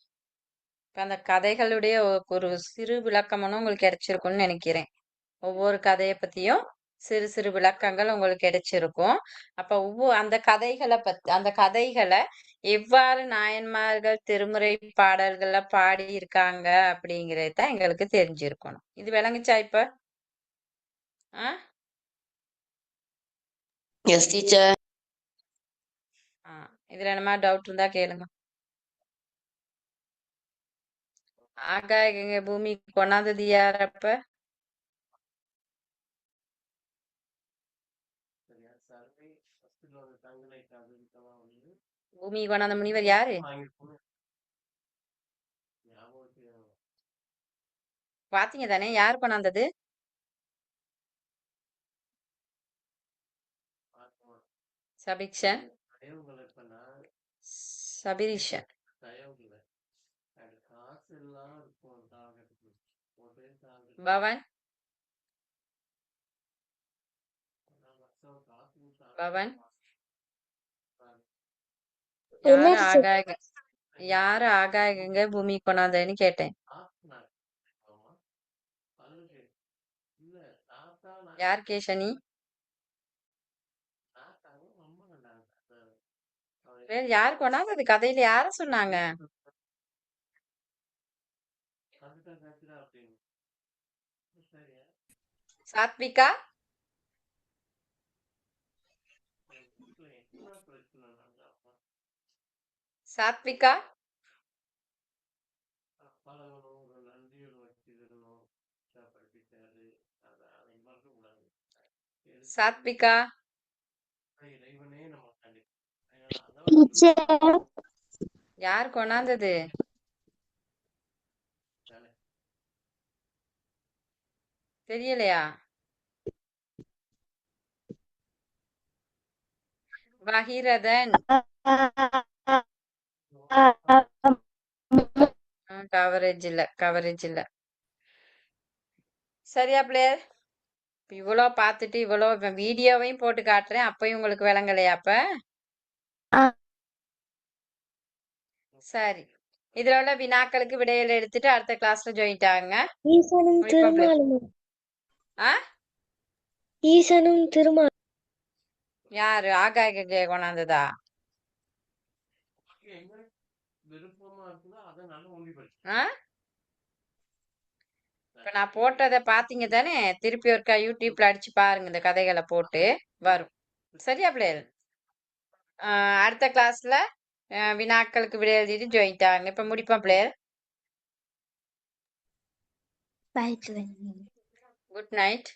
இப்ப அந்த கதைகளுடைய ஒரு சிறு விளக்கமும் உங்களுக்கு கிடைச்சிருக்கும்னு நினைக்கிறேன். ஒவ்வொரு கதையை பத்தியும் சிறு சிறு விளக்கங்கள் உங்களுக்கு கிடைச்சிருக்கும். அப்ப அந்த கதைகளை எவ்வாறு நாயன்மார்கள் திருமுறை பாடல்கள்ல பாடி இருக்காங்க அப்படிங்கறது தான் எங்களுக்கு தெரிஞ்சிருக்கணும். இது விளங்குச்சா இப்ப? Yes teacher. இதுல என்னமா டவுட் இருந்தா கேளுங்க. ஆகாய கங்கை பூமி கொண்டாந்தது யார் அப்ப? பூமி கொண்டாந்த முனிவர் யாரு? பாத்தீங்க தானே, யார் கொண்டாந்தது? சபிக்ஷன், சபிரிஷன். பவன், பவன். யாரு ஆகாய கங்கை பூமி கொண்டாந்ததுன்னு கேட்டேன். யார் கேஷனி? வேற யார் கொண்டாந்தது? கதையில யார சொன்னாங்க? சாத்விகா, சாத்விகா, சாத்விகா. யார் கொண்டாந்தது? தெரியலையா? பகீரதன். கவரேஜ் இல்ல. சரியா பிளேயர்? இவ்வளோ பார்த்துட்டு இவ்வளோ வீடியோவையும் போட்டு காட்டுறேன், அப்பயும் உங்களுக்கு விளங்கலையா? அப்ப சரி, இதுல உள்ள வினாக்களுக்கு விடையில எடுத்துட்டு அடுத்த கிளாஸ்ல ஜாயின் ஆகுங்க. ஈசனும் திருமால் யாரு ஆகாய கங்கையை கொண்டாந்ததா? இப்ப நான் போட்டதை பாத்தீங்க தானே? திருப்பி ஒருக்கா யூடியூப்ல அடிச்சு பாருங்க, இந்த கதைகளை போட்டு வரும். சரியா பிள்ளைகள்? அடுத்த கிளாஸ்ல வினாக்களுக்கு விடை எழுதிட்டு ஜாயின் ஆகுங்க. இப்ப முடிப்போம் பிள்ளைகள். Good night.